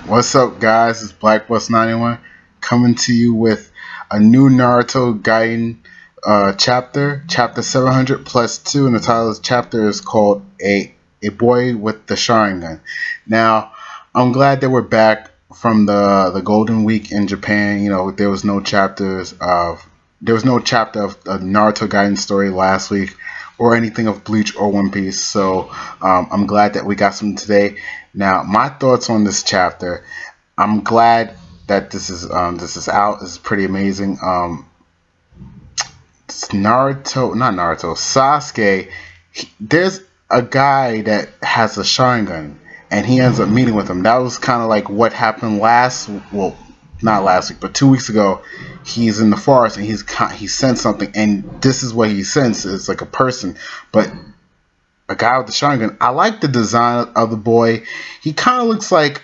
What's up, guys? It's BlackBus91 coming to you with a new Naruto Gaiden chapter 700 plus 2, and the title of the chapter is called A Boy with the Sharingan. Now, I'm glad that we're back from the Golden Week in Japan. You know, there was no chapter of the Naruto Gaiden story last week, or anything of Bleach or One Piece. So I'm glad that we got some today. Now, my thoughts on this chapter. I'm glad that this is out. This is pretty amazing. Sasuke. There's a guy that has a Sharingan, and he ends up meeting with him. That was kind of like what happened not last week, but 2 weeks ago. He's in the forest and he sensed something, and this is what he sensed. It's like a person, but a guy with the Sharingan. I like the design of the boy. He kind of looks like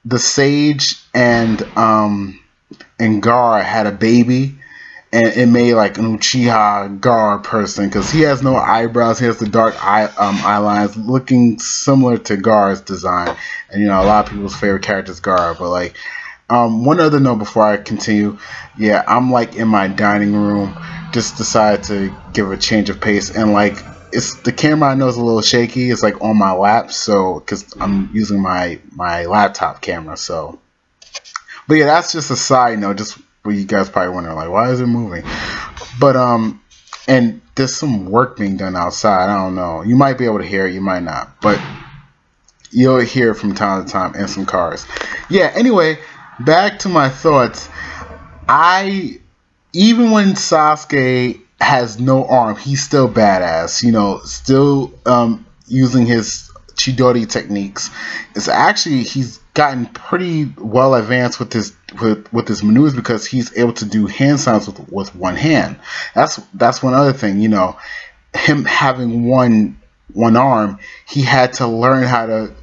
the Sage and Gaara had a baby, and it made like an Uchiha Gaara person, because he has no eyebrows. He has the dark eye lines, looking similar to Gaara's design. And you know, a lot of people's favorite character is Gaara, but like. One other note before I continue. Yeah, I'm like in my dining room. Just decided to give a change of pace, and like it's the camera I know is a little shaky. It's like on my lap, so because I'm using my laptop camera. So, but yeah, that's just a side note. Just where you guys probably wondering like, why is it moving? But and there's some work being done outside. I don't know. You might be able to hear it. You might not, but you'll hear it from time to time, and some cars. Yeah. Anyway. Back to my thoughts. Even when Sasuke has no arm, he's still badass. You know, still using his Chidori techniques. It's actually he's gotten pretty well advanced with his maneuvers, because he's able to do hand signs with one hand. That's one other thing. You know, him having one arm, he had to learn how to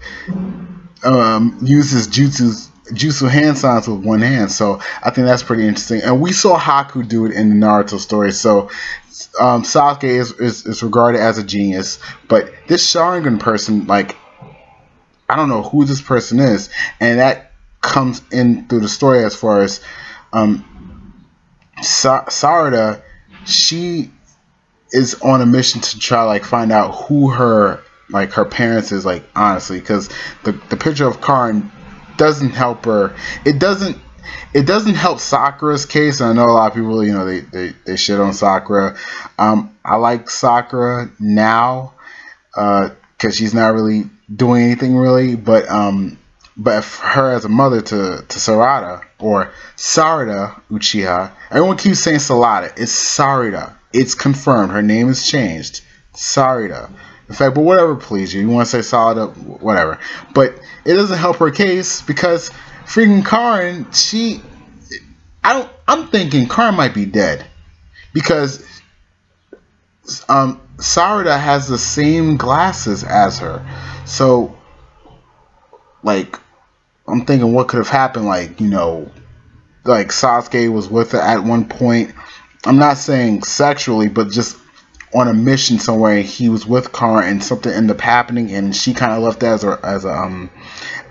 use his jutsu hand signs with one hand. So I think that's pretty interesting, and we saw Haku do it in the Naruto story. So Sasuke is regarded as a genius, but this Sharingan person, like, I don't know who this person is, and that comes in through the story as far as Sarada. She is on a mission to try like find out who her parents is, like, honestly, because the picture of Karin doesn't help her. It doesn't help Sakura's case. I know a lot of people, you know, they shit on Sakura. I like Sakura now because she's not really doing anything really, but for her as a mother to Sarada, or Sarada Uchiha. Everyone keeps saying Sarada. It's Sarada. It's confirmed. Her name is changed. Sarada. In fact, but whatever please you. You want to say Sarada, whatever. But it doesn't help her case, because freaking Karin, I'm thinking Karin might be dead, because Sarada has the same glasses as her. So, like, I'm thinking what could have happened, like, you know, like Sasuke was with her at one point. I'm not saying sexually, but just on a mission somewhere, he was with Karin and something ended up happening, and she kind of left that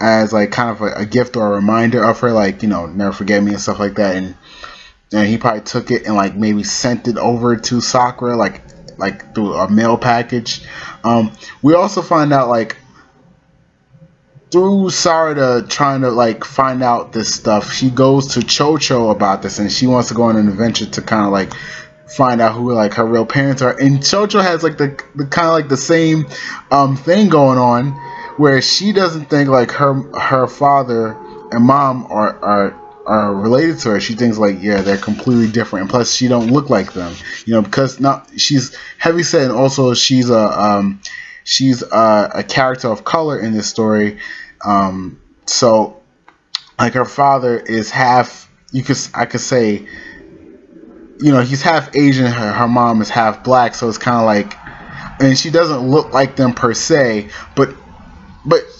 as like kind of a gift or a reminder of her, like, you know, never forget me and stuff like that. And he probably took it and like maybe sent it over to Sakura, like through a mail package. We also find out, like, through Sarada trying to like find out this stuff, she goes to Chocho about this, and she wants to go on an adventure to kind of like find out who like her real parents are. And Chocho has like the kind of like the same thing going on, where she doesn't think like her father and mom are related to her. She thinks like, yeah, they're completely different, and plus she don't look like them, you know, because she's heavyset, and also she's a character of color in this story. So like her father is half, I could say, you know, he's half Asian, her mom is half black, so it's kind of like, and she doesn't look like them per se, but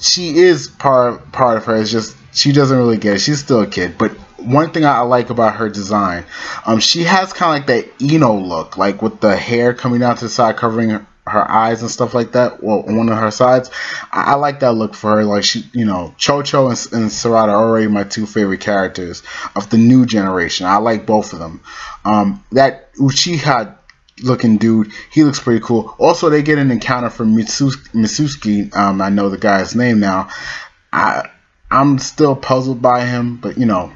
she is part of her. It's just she doesn't really get it. She's still a kid. But one thing I like about her design, she has kind of like that Ino look, like with the hair coming out to the side, covering her eyes and stuff like that, well, on one of her sides. I like that look for her. Like, she, you know, Chocho and Sarada are already my two favorite characters of the new generation. I like both of them. That Uchiha looking dude, he looks pretty cool. Also, they get an encounter from Mitsuki. I know the guy's name now. I'm still puzzled by him, but you know,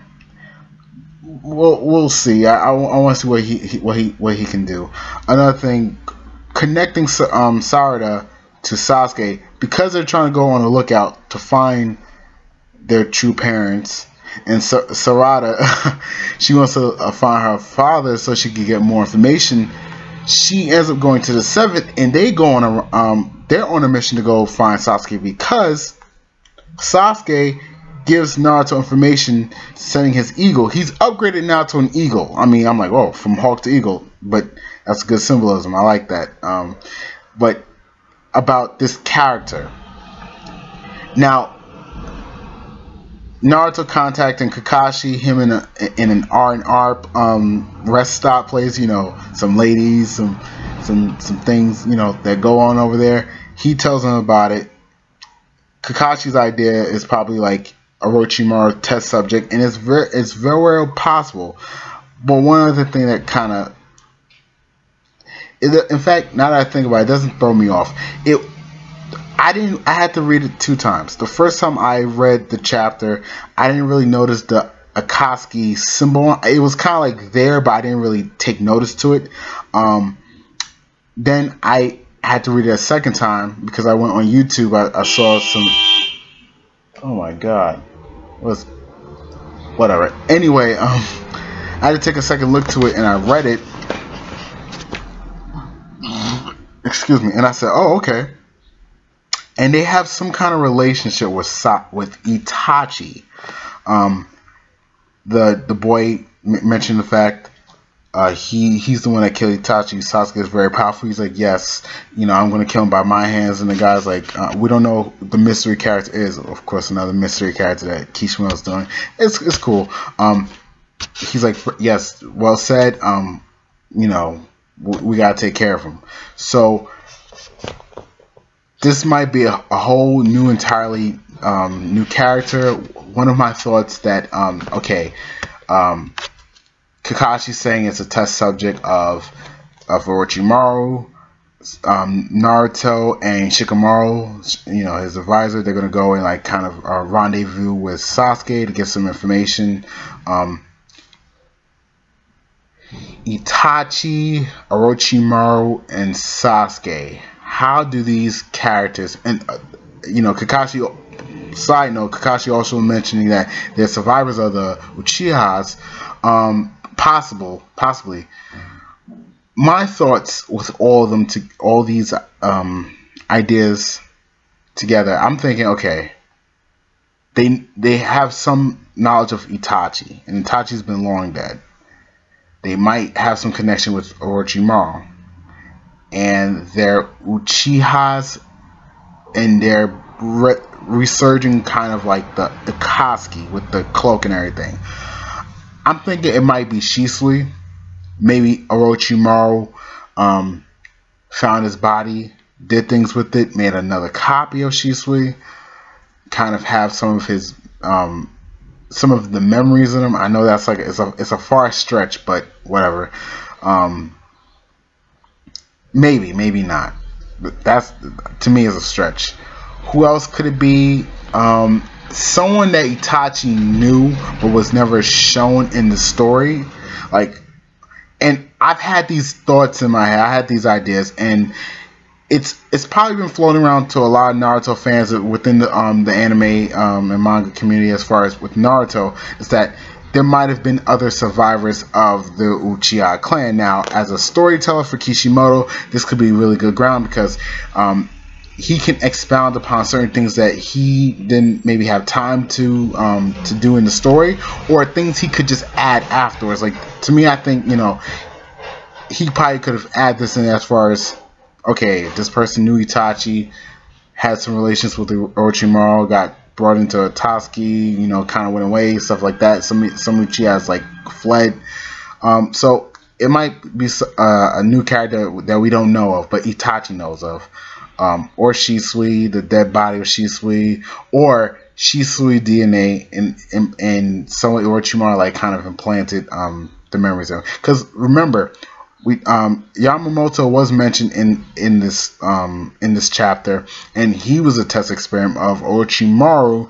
we'll see. I want to see what he can do. Another thing, connecting Sarada to Sasuke, because they're trying to go on a lookout to find their true parents. And Sarada, she wants to find her father so she can get more information. She ends up going to the 7th, and they go on they're on a mission to go find Sasuke, because Sasuke gives Naruto information sending his eagle. He's upgraded now to an eagle. I mean, I'm like, oh, from hawk to eagle, but that's good symbolism. I like that. But about this character. Now, Naruto contacting Kakashi, him in an R&R rest stop place, you know, some ladies, some things, you know, that go on over there. He tells him about it. Kakashi's idea is probably like Orochimaru test subject, and it's very well possible. But one other thing that kind of, in fact, now that I think about it, it doesn't throw me off. I had to read it 2 times. The first time I read the chapter, I didn't really notice the Akatsuki symbol. It was kind of like there, but I didn't really take notice to it. Then I had to read it a second time because I went on YouTube. I saw some. Oh my god, whatever. Anyway, I had to take a second look to it, and I read it. Excuse me, and I said, "Oh, okay." And they have some kind of relationship with Itachi. The boy mentioned the fact he's the one that killed Itachi. Sasuke is very powerful. He's like, yes, you know, I'm going to kill him by my hands. And the guy's like, we don't know who the mystery character is. Of course, another mystery character that Kishimoto's doing. It's cool. He's like, yes, well said. You know, we got to take care of him. So this might be a whole new, entirely new character. One of my thoughts that, Kakashi's saying it's a test subject of Orochimaru, Naruto, and Shikamaru, you know, his advisor. They're going to go and like kind of rendezvous with Sasuke to get some information. Itachi, Orochimaru, and Sasuke. How do these characters, and you know, Kakashi, side note, Kakashi also mentioning that they're survivors of the Uchihas, possibly. My thoughts with all of them, all these ideas together, I'm thinking, okay, they have some knowledge of Itachi, and Itachi's been long dead. They might have some connection with Orochimaru. And their Uchihas, and they're resurging kind of like the Akatsuki with the cloak and everything. I'm thinking it might be Shisui. Maybe Orochimaru found his body, did things with it, made another copy of Shisui, kind of have some of his some of the memories in him. I know that's like it's a far stretch, but whatever. Maybe not. But that's, to me, is a stretch. Who else could it be? Someone that Itachi knew but was never shown in the story. Like, and I've had these thoughts in my head. I had these ideas, and it's probably been floating around to a lot of Naruto fans within the anime and manga community. As far as with Naruto, is that there might have been other survivors of the Uchiha clan. Now, as a storyteller for Kishimoto, this could be really good ground because he can expound upon certain things that he didn't maybe have time to do in the story, or things he could just add afterwards. Like, to me, I think, you know, he probably could have added this in as far as, okay, this person knew Itachi, had some relations with Orochimaru, got brought into Akatsuki, you know, kind of went away, stuff like that. Some Uchihas like fled. So it might be a new character that we don't know of, but Itachi knows of, or Shisui, the dead body of Shisui, or Shisui DNA, and someone Orochimaru like kind of implanted the memories of. Because remember, Yamamoto was mentioned in this chapter, and he was a test experiment of Orochimaru.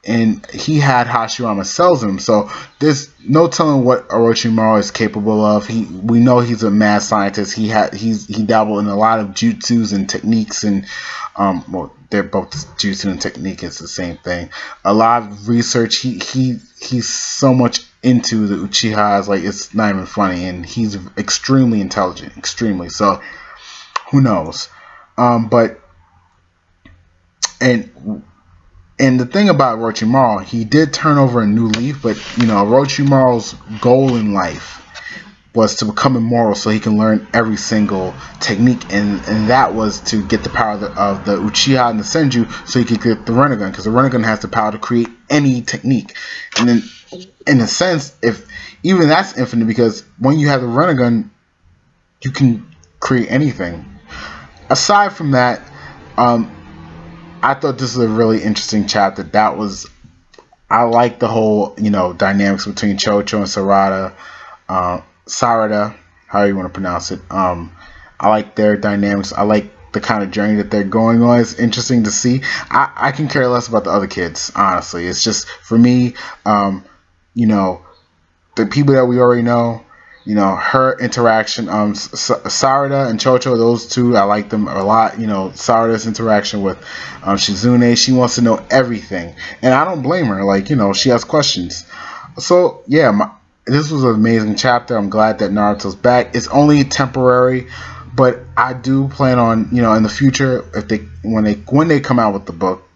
And he had Hashirama sells him, so there's no telling what Orochimaru is capable of. We know he's a mad scientist. He dabbled in a lot of jutsus and techniques, and well, they're both jutsu and technique. It's the same thing. A lot of research. He's so much into the Uchihas, like it's not even funny, and he's extremely intelligent, extremely. So who knows? And the thing about Orochimaru, he did turn over a new leaf, but you know, Orochimaru's goal in life was to become immortal so he can learn every single technique, and that was to get the power of the Uchiha and the Senju so he could get the Rinnegan, because the Rinnegan has the power to create any technique. And then, in a sense, if even that's infinite, because when you have the Rinnegan, you can create anything. Aside from that, I thought this was a really interesting chapter. I like the whole, you know, dynamics between Chocho and Sarada, how you want to pronounce it. I like their dynamics. I like the kind of journey that they're going on. It's interesting to see. I can care less about the other kids, honestly. It's just, for me, you know, the people that we already know, you know, her interaction, Sarada and Chocho, those two, I like them a lot. You know, Sarada's interaction with Shizune, she wants to know everything, and I don't blame her. Like, you know, she has questions. So yeah, this was an amazing chapter. I'm glad that Naruto's back. It's only temporary, but I do plan on, you know, in the future, if when they come out with the book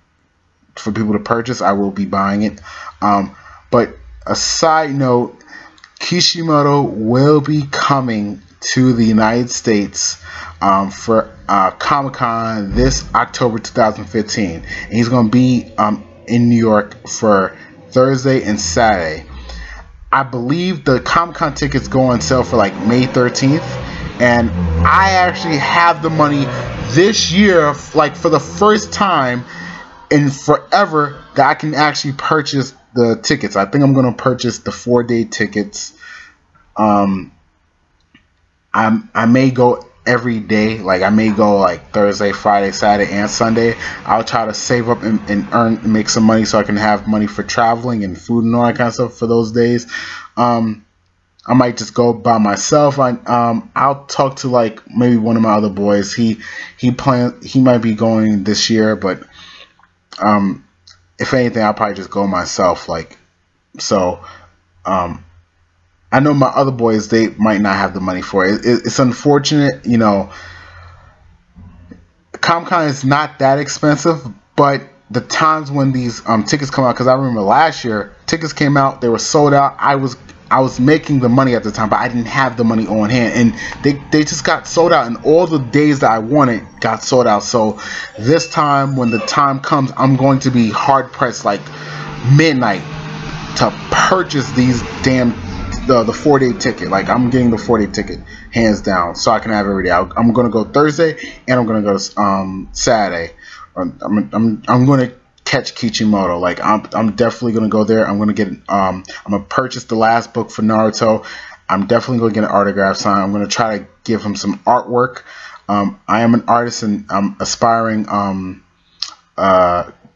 for people to purchase, I will be buying it. But a side note, Kishimoto will be coming to the United States for Comic-Con this October 2015. And he's going to be in New York for Thursday and Saturday. I believe the Comic-Con tickets go on sale for like May 13th. And I actually have the money this year, like for the first time in forever, that I can actually purchase the tickets. I think I'm going to purchase the 4-day tickets. I may go every day. Like, I may go like Thursday, Friday, Saturday, and Sunday. I'll try to save up and make some money so I can have money for traveling and food and all that kind of stuff for those days. I might just go by myself. I'll talk to like maybe one of my other boys. He might be going this year, but if anything, I'll probably just go myself. Like, so, I know my other boys, they might not have the money for it. It's unfortunate, you know. Comic-Con is not that expensive, but the times when these tickets come out, because I remember last year, tickets came out, they were sold out. I was making the money at the time, but I didn't have the money on hand, and they just got sold out, and all the days that I wanted got sold out. So this time, when the time comes, I'm going to be hard pressed like midnight to purchase these damn the 4-day ticket. Like, I'm getting the 4-day ticket hands down, so I can have every day. I'm gonna go Thursday, and I'm gonna go Saturday. I'm gonna catch Kishimoto. Like, I'm definitely gonna go there. I'm gonna get I'm gonna purchase the last book for Naruto. I'm definitely gonna get an autograph sign. I'm gonna try to give him some artwork. I am an artist and I'm aspiring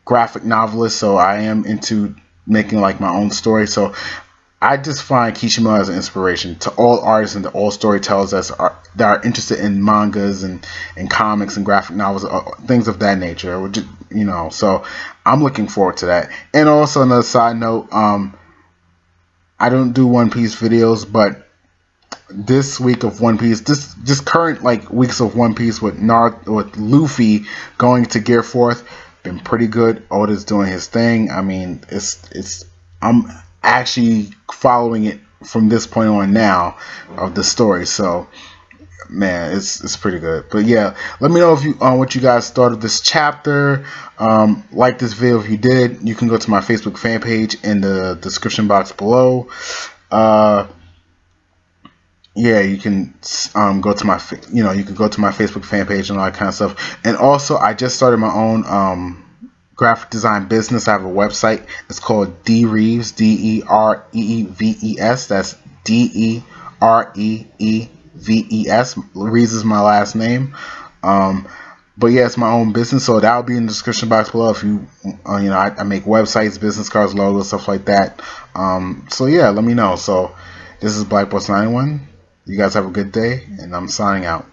graphic novelist, so I am into making like my own story. So I just find Kishimoto as an inspiration to all artists and to all storytellers that are interested in mangas and comics and graphic novels, things of that nature. You know, so I'm looking forward to that. And also, another side note, I don't do One Piece videos, but this week of One Piece, just current like weeks of One Piece with Luffy going to Gear 4th, been pretty good. Oda's doing his thing. I mean, I'm actually following it from this point on now of the story. So man, it's pretty good. But yeah, let me know if you what you guys thought of this chapter. Like this video if you did. You can go to my Facebook fan page in the description box below. yeah, you can go to my you can go to my Facebook fan page and all that kind of stuff. And also, I just started my own graphic design business. I have a website. It's called D Reeves, Dereeves. That's Dereeves. Reeves is my last name. Um, but yeah, it's my own business, so that'll be in the description box below. If you, I make websites, business cards, logos, stuff like that. So yeah, let me know. So this is Black Boss 91. You guys have a good day, and I'm signing out.